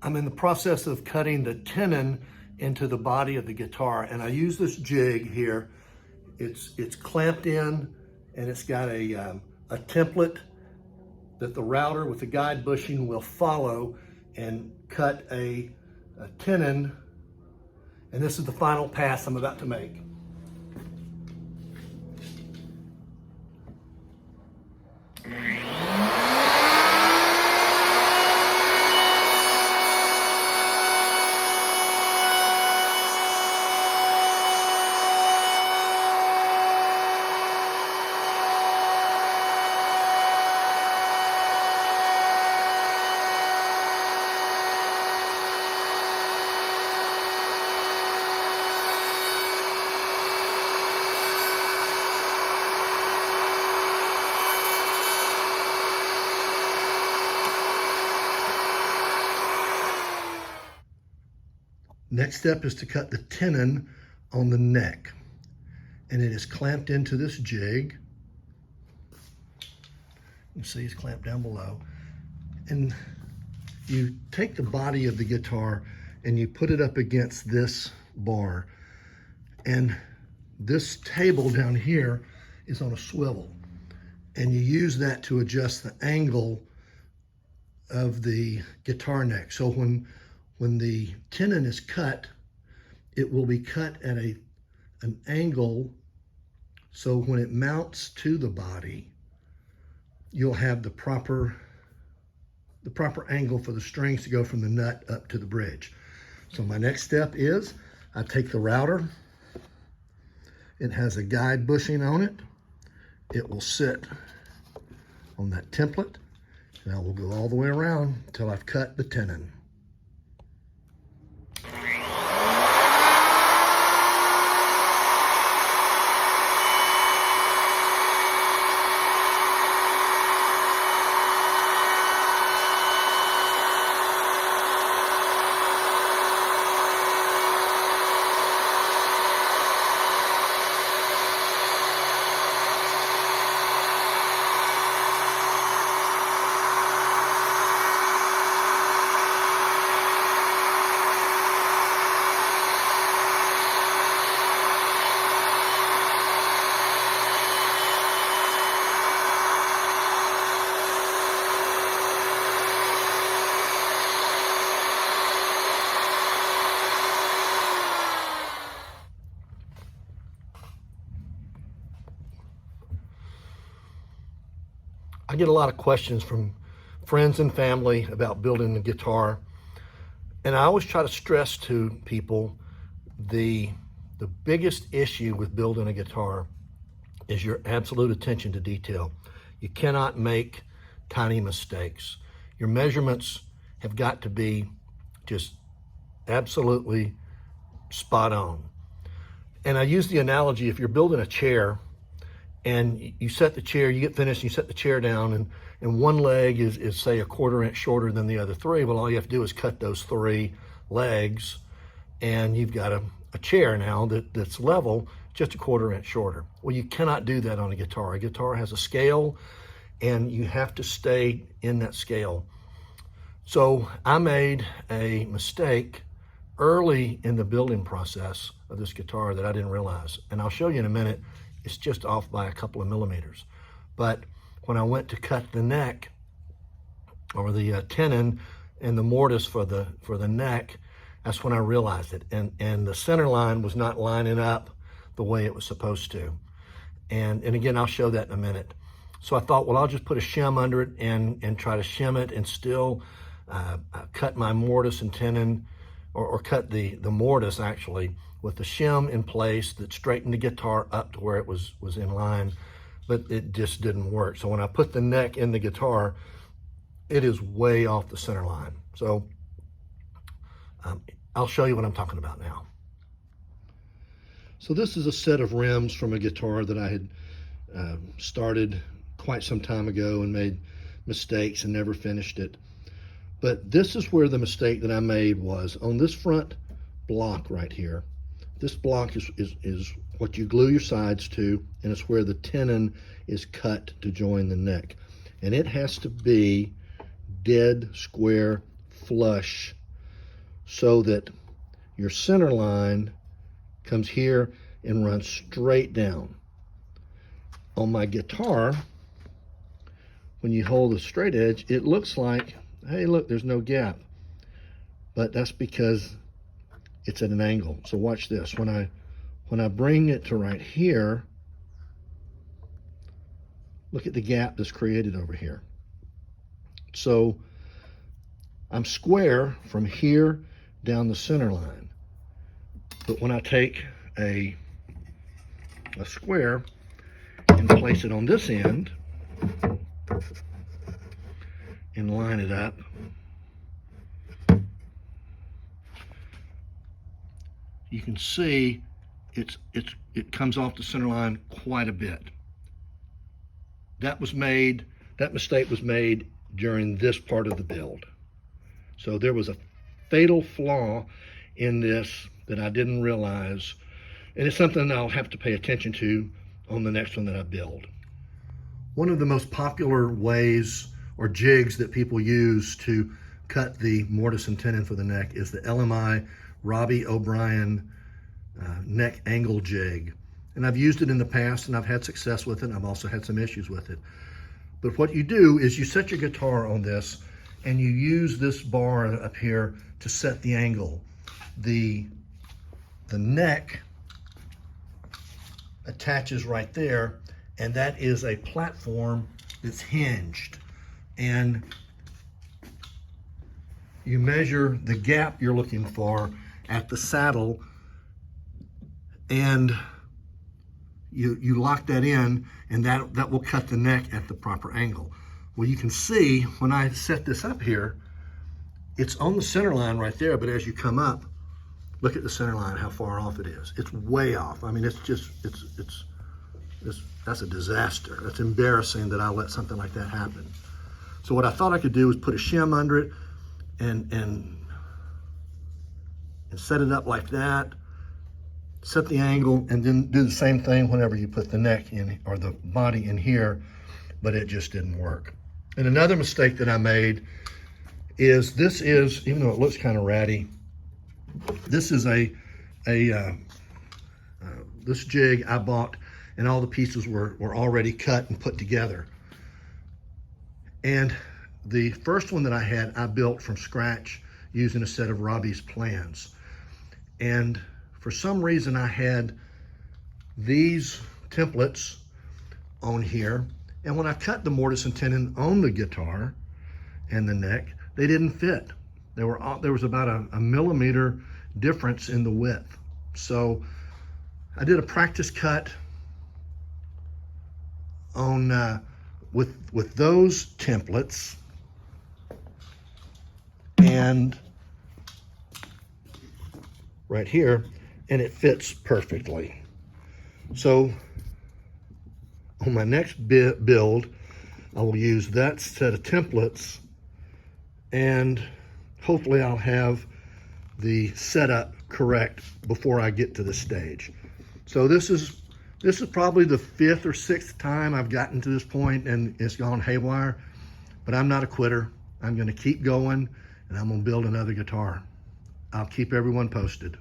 I'm in the process of cutting the tenon into the body of the guitar, and I use this jig here. It's clamped in, and it's got a template that the router with the guide bushing will follow and cut a tenon, and this is the final pass I'm about to make. Next step is to cut the tenon on the neck, and it is clamped into this jig. You see it's clamped down below, and you take the body of the guitar and you put it up against this bar, and this table down here is on a swivel, and you use that to adjust the angle of the guitar neck. So when the tenon is cut, it will be cut at an angle, so when it mounts to the body, you'll have the proper angle for the strings to go from the nut up to the bridge. So my next step is I take the router. It has a guide bushing on it. It will sit on that template, and I will go all the way around until I've cut the tenon. I get a lot of questions from friends and family about building the guitar, and I always try to stress to people the biggest issue with building a guitar is your absolute attention to detail. You cannot make tiny mistakes. Your measurements have got to be just absolutely spot on. And I use the analogy, if you're building a chair, and you set the chair, you get finished, you set the chair down, and one leg is say 1/4 inch shorter than the other three. Well, all you have to do is cut those 3 legs, and you've got a chair now that's level, just 1/4 inch shorter. Well, you cannot do that on a guitar. A guitar has a scale, and you have to stay in that scale. So I made a mistake early in the building process of this guitar that I didn't realize, and I'll show you in a minute. It's just off by a couple of millimeters. But when I went to cut the neck, or the tenon and the mortise for the neck, that's when I realized it. And the center line was not lining up the way it was supposed to. And again, I'll show that in a minute. So I thought, well, I'll just put a shim under it and try to shim it and still cut my mortise and tenon, or cut the mortise actually with the shim in place that straightened the guitar up to where it was in line, but it just didn't work. So when I put the neck in the guitar, it is way off the center line. So I'll show you what I'm talking about now. So this is a set of rims from a guitar that I had started quite some time ago and made mistakes and never finished it. But this is where the mistake that I made was on this front block right here. This block is what you glue your sides to, and it's where the tenon is cut to join the neck. And it has to be dead square flush so that your center line comes here and runs straight down. On my guitar, when you hold the straight edge, it looks like, hey, look, there's no gap. But that's because it's at an angle. So watch this. When I bring it to right here, look at the gap that's created over here. So I'm square from here down the center line. But when I take a square and place it on this end and line it up, you can see it comes off the center line quite a bit. That mistake was made during this part of the build. So there was a fatal flaw in this that I didn't realize, and it's something I'll have to pay attention to on the next one that I build. One of the most popular ways or jigs that people use to cut the mortise and tenon for the neck is the LMI Robbie O'Brien neck angle jig. And I've used it in the past and I've had success with it. I've also had some issues with it. But what you do is you set your guitar on this and you use this bar up here to set the angle. The neck attaches right there, and that is a platform that's hinged. And you measure the gap you're looking for at the saddle, and you lock that in, and that will cut the neck at the proper angle. Well, you can see when I set this up here, it's on the center line right there, but as you come up, look at the center line, how far off it is. It's way off. I mean, that's a disaster. That's embarrassing that I let something like that happen. So what I thought I could do was put a shim under it and set it up like that, set the angle, and then do the same thing whenever you put the neck in or the body in here, but it just didn't work. And another mistake that I made is even though it looks kind of ratty, this is this jig I bought, and all the pieces were already cut and put together. And the first one that I had, I built from scratch using a set of Robbie's plans. And for some reason, I had these templates on here, and when I cut the mortise and tenon on the guitar and the neck, they didn't fit. There was about a millimeter difference in the width. So I did a practice cut on with those templates, and right here, and it fits perfectly. So on my next build, I will use that set of templates, and hopefully I'll have the setup correct before I get to the stage. So this is probably the 5th or 6th time I've gotten to this point and it's gone haywire, but I'm not a quitter. I'm going to keep going, and I'm going to build another guitar. I'll keep everyone posted.